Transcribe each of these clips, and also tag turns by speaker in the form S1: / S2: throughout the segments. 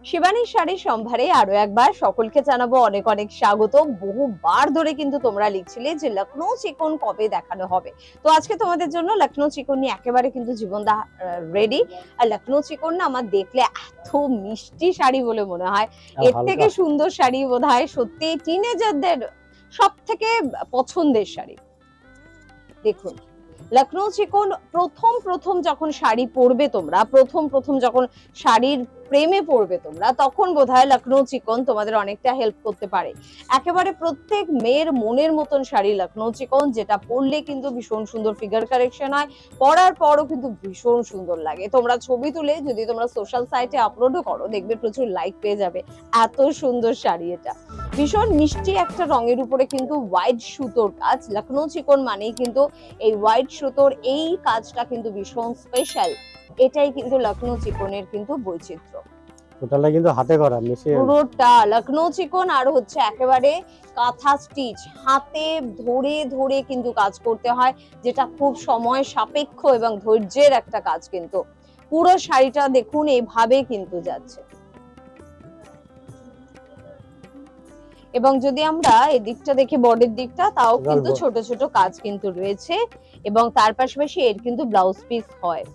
S1: শিবানী শাড়ি সম্ভারে আরো একবার সকলকে জানাবো অনেক অনেক স্বাগত। বহুবার ধরে কিন্তু তোমরা লিখছিলে যে লখনৌ চিকন কবে দেখানো হবে, তো আজকে তোমাদের জন্য লখনৌ চিকন নিয়ে একেবারে কিন্তু জীবনদা রেডি। আর লখনৌ চিকন না আমার দেখলে এত মিষ্টি শাড়ি বলে মনে হয়, এর থেকে সুন্দর শাড়ি বোধহয় সত্যি টিনেজারদের সব থেকে পছন্দের শাড়ি। দেখুন লখনৌ চিকন প্রথম যখন শাড়ি পরবে তোমরা, প্রথম যখন শাড়ির প্রেমে পড়বে তোমরা, তখন বোধহয় লখনৌ চিকন তোমাদের অনেকটা হেল্প করতে পারে। একেবারে প্রত্যেক মেয়ের মনের মতন শাড়ি লখনৌ চিকন, যেটা পরলে কিন্তু ভীষণ সুন্দর ফিগার কারেকশন হয়, পরার পরও কিন্তু ভীষণ সুন্দর লাগে। তোমরা ছবি তুলে যদি তোমরা সোশ্যাল সাইটে আপলোডও করো, দেখবে প্রচুর লাইক পেয়ে যাবে। এত সুন্দর শাড়ি, এটা ভীষণ মিষ্টি একটা রঙের উপরে কিন্তু হোয়াইট সুতোর কাজ। লখনৌ চিকন মানেই কিন্তু এই হোয়াইট সুতোর এই কাজটা কিন্তু ভীষণ স্পেশাল। এটাই কিন্তু লখনৌ চিকনের কিন্তু বৈচিত্র্য।
S2: টোটালটা কিন্তু হাতে করা মেশিন,
S1: পুরোটা লখনৌ চিকন। আর হচ্ছে একেবারে কাঁথা স্টিচ, হাতে ধরে ধরে কিন্তু কাজ করতে হয়, যেটা খুব সময় সাপেক্ষ এবং ধৈর্যের একটা কাজ। কিন্তু পুরো শাড়িটা দেখুন এইভাবে কিন্তু যাচ্ছে। এবং যদি আমরা এই দিকটা দেখি, বডির দিকটা, তাও কিন্তু ছোট ছোট কাজ কিন্তু রয়েছে। এবং তার পাশাপাশি এর কিন্তু ব্লাউজ পিস হয়।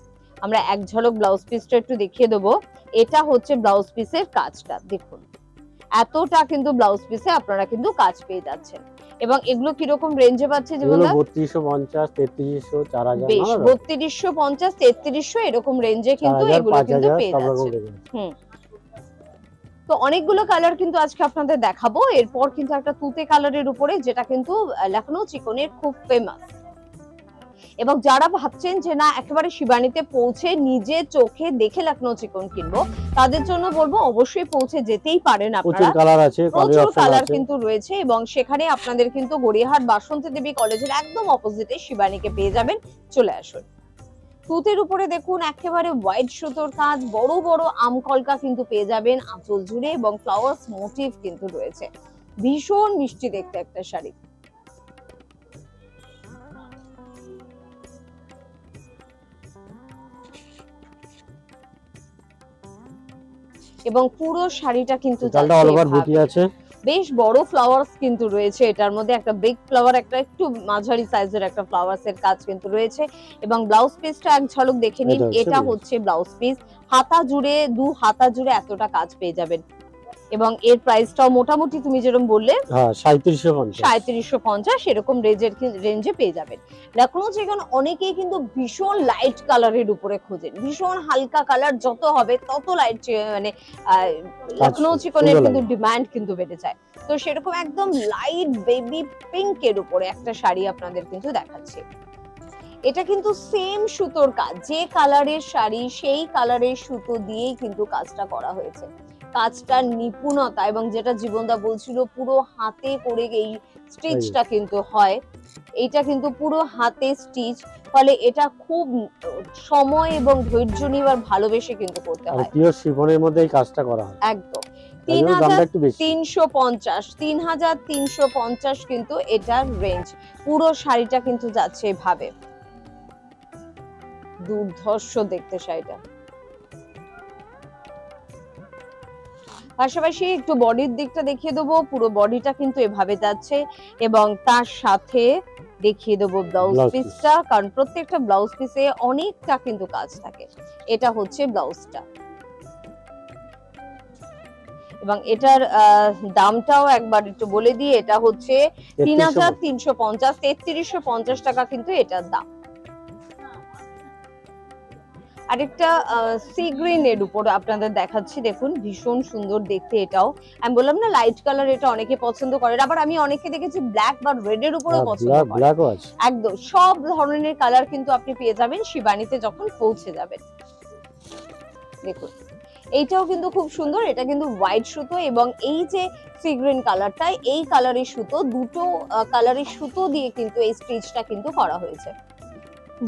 S1: আমরা এক ঝলক ব্লাউজ পিসটা একটু দেখিয়ে দেবো। এটা হচ্ছে ব্লাউজ পিসের কাজটা, দেখুন এতটা কিন্তু ব্লাউজ পিসে আপনারা কিন্তু কাজ পেয়ে যাচ্ছেন। এবং এগুলো কিরকম রেঞ্জে পাচ্ছে জীবনদা?
S2: 3250, 3300, 4000,
S1: বেশ 3250, 3300 এরকম রেঞ্জে কিন্তু এগুলো কিন্তু পেয়ে যাচ্ছেন। তো অনেকগুলো কালার কিন্তু আজকে আপনাদের দেখাবো। এরপর কিন্তু একটা তুতে কালারের উপরে, যেটা কিন্তু লখনৌ চিকনের খুব ফেমাস। এবং যারা ভাবছেন যে না একেবারে শিবানীতে পৌঁছে নিজে চোখে দেখে লখনৌ চিকন কিনবো, তাদের জন্য বলবো অবশ্যই পৌঁছে যেতেই পারেন আপনারা। প্রচুর কালার কিন্তু রয়েছে। এবং সেখানে আপনাদের কিন্তু গড়িয়াহাট বাসন্তী দেবী কলেজের একদম অপোজিটে শিবানীকে পেয়ে যাবেন, চলে আসুন। তুতের উপরে দেখুন একেবারে হোয়াইট সুতোর কাজ, বড় বড় আমকলকা কিন্তু পেয়ে যাবেন আঁচল জুড়ে, এবং ফ্লাওয়ার্স মোটিভ কিন্তু রয়েছে। ভীষণ মিষ্টি দেখতে একটা শাড়ি। এবং পুরো শাড়িটা কিন্তু বেশ বড় ফ্লাওয়ার্স কিন্তু রয়েছে। এটার মধ্যে একটা বিগ ফ্লাওয়ার, একটা একটু মাঝারি সাইজের একটা ফ্লাওয়ার্স এর কাজ কিন্তু রয়েছে। এবং ব্লাউজ পিসটা এক ঝলক দেখে নিন। এটা হচ্ছে ব্লাউজ পিস, হাতা জুড়ে, দু হাতা জুড়ে এতটা কাজ পেয়ে যাবেন। এবং এর প্রাইসটাও মোটামুটি তুমি যেরকম বললে 3750 এরকম রেঞ্জে পেয়ে যাবেন। লখনৌ চিকন অনেকেই কিন্তু ভীষণ লাইট কালারের উপরে খোঁজেন, ভীষণ হালকা কালার যত হবে তত লাইট, মানে লখনৌ চিকনের কিন্তু ডিমান্ড কিন্তু বেড়ে যায়। তো সেরকম একদম লাইট বেবি পিঙ্ক এর উপরে একটা শাড়ি আপনাদের কিন্তু দেখাচ্ছি। এটা কিন্তু সেম সুতোর কাজ, যে কালারের শাড়ি সেই কালারের সুতো দিয়েই কিন্তু কাজটা করা হয়েছে। কাজটার নিপুণতা, এবং যেটা জীবনদা বলছিল পুরো হাতে করে এই স্টিচটা কিন্তু হয়, এটা কিন্তু পুরো হাতে স্টিচ, ফলে এটা খুব সময় এবং ধৈর্য নিয়ে ভালোবেসে কিন্তু করতে হয়।
S2: পিওর শিফনের মধ্যে এই কাজটা করা হয়
S1: একদম। 3350 কিন্তু এটার রেঞ্জ। পুরো শাড়িটা কিন্তু যাচ্ছে এভাবে, দুর্ধর্ষ দেখতে শাড়িটা। পাশাপাশি একটু বডির দিকটা দেখিয়ে দেবো। পুরো বডিটা কিন্তু এভাবে যাচ্ছে, এবং তার সাথে দেখিয়ে দেবো ব্লাউজ পিসটা, কারণ প্রত্যেকটা ব্লাউজ পিসে অনেকটা কিন্তু কাজ থাকে। এটা হচ্ছে ব্লাউজটা। এবং এটার দামটাও একবার একটু বলে দিই, এটা হচ্ছে 3350, 3350 টাকা কিন্তু এটার দাম। আরেকটা সি গ্রিন এর উপর আপনাদের দেখাচ্ছি, দেখুন ভীষণ সুন্দর দেখতে। এটাও আমি বললাম না লাইট কালার, এটা অনেকে পছন্দ করে। আবার আমি অনেকে দেখেছি ব্ল্যাক বা রেড এর উপরেও পছন্দ করে। একদম সব ধরনের কালার কিন্তু আপনি পেয়ে যাবেন শিবানীতে যখন পৌঁছে যাবেন। দেখুন এইটাও কিন্তু খুব সুন্দর। এটা কিন্তু হোয়াইট সুতো, এবং এই যে সি গ্রিন কালারটা, এই কালারের সুতো, দুটো কালারের সুতো দিয়ে কিন্তু এই স্টিচটা কিন্তু করা হয়েছে।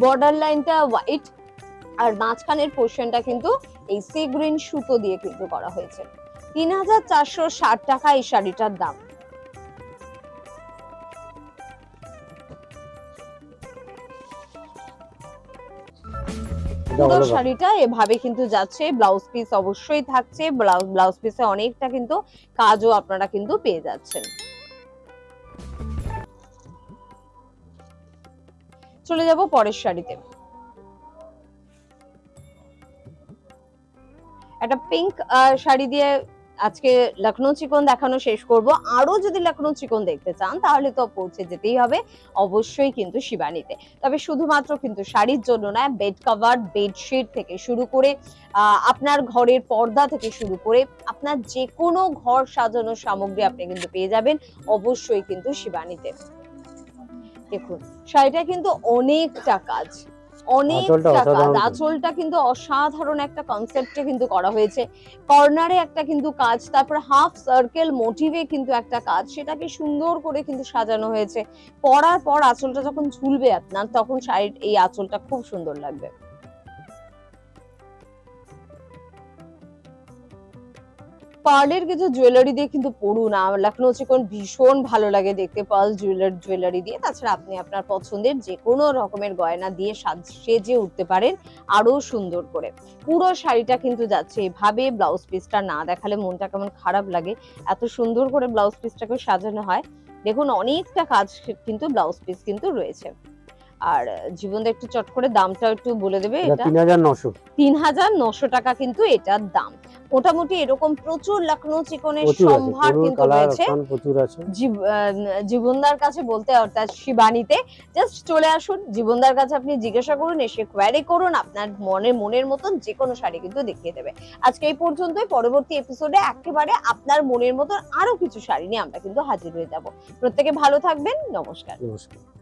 S1: বর্ডার লাইনটা হোয়াইট, আর মাঝখানের পোর্শনটা কিন্তু এই সি গ্রিন সুতো দিয়ে কিন্তু করা হয়েছে। 3460 টাকা এই শাড়িটার দাম।
S2: এটা
S1: পুরো
S2: হলো কথা।
S1: শাড়িটা এভাবে কিন্তু যাচ্ছে, ব্লাউজ পিস অবশ্যই থাকছে, ব্লাউজ পিসে অনেকটা কিন্তু কাজও আপনারা কিন্তু পেয়ে যাচ্ছেন। চলে যাব পরের শাড়িতে। একটা পিঙ্ক শাড়ি দিয়ে আজকে লখনৌ চিকন দেখানো শেষ করব। আরো যদি লখনৌ চিকন দেখতে চান তাহলে তো পৌঁছে যেতেই হবে অবশ্যই কিন্তু শিবানীতে। তবে শুধুমাত্র কিন্তু শাড়ির জন্য না, বেড কভার, বেডশিট থেকে শুরু করে আপনার ঘরের পর্দা থেকে শুরু করে আপনার যে কোনো ঘর সাজানোর সামগ্রী আপনি কিন্তু পেয়ে যাবেন অবশ্যই কিন্তু শিবানীতে। দেখুন শাড়িটা কিন্তু অনেকটা কাজ,
S2: আঁচলটা
S1: অনেকটা কাজ।
S2: অসাধারণ।
S1: আঁচলটা কিন্তু অসাধারণ একটা কনসেপ্টে কিন্তু করা হয়েছে। কর্নারে একটা কিন্তু কাজ, তারপর হাফ সার্কেল মোটিভে কিন্তু একটা কাজ, সেটাকে সুন্দর করে কিন্তু সাজানো হয়েছে। পরার পর আঁচলটা যখন ঝুলবে আপনার, তখন শাড়ির এই আঁচলটা খুব সুন্দর লাগবে। পার্লের কিছু জুয়েলারি দিয়ে কিন্তু পরুন, লখনৌ চিকন ভীষণ ভালো লাগে দেখতে পার্ল জুয়েলারি দিয়ে। তাছাড়া আপনি আপনার পছন্দের যে কোনো রকমের গয়না দিয়ে সেজে উঠতে পারেন আরো সুন্দর করে। পুরো শাড়িটা কিন্তু যাচ্ছে এভাবে, ব্লাউজ পিসটা না দেখালে মনটা কেমন খারাপ লাগে, এত সুন্দর করে ব্লাউজ পিসটাকে সাজানো হয়। দেখুন অনেকটা কাজ কিন্তু ব্লাউজ পিস কিন্তু রয়েছে। আর জীবনদা একটু চট করে দামটা একটু বলে দেবে।
S2: এটা
S1: এটা
S2: 3900।
S1: 3900 টাকা কিন্তু এটার দাম। মোটামুটি এরকম প্রচুর লখনৌ চিকনের
S2: প্রচুর আছে,
S1: সম্ভার
S2: পুরো
S1: কিন্তু
S2: কালার
S1: রয়েছে
S2: অপশন প্রচুর আছে।
S1: জীবনদার কাছে বলতে, অর্থাৎ শিবানীতে জাস্ট চলে আসুন। জীবনদার কাছে আপনি জিজ্ঞাসা করুন, এসে কোয়ারি করুন, আপনার মনের মতন যে কোনো শাড়ি কিন্তু দেখিয়ে দেবে। আজকে এই পর্যন্তই। পরবর্তী এপিসোডে একেবারে আপনার মনের মতন আরো কিছু শাড়ি নিয়ে আমরা কিন্তু হাজির হয়ে যাব। প্রত্যেকে ভালো থাকবেন। নমস্কার।
S2: নমস্কার।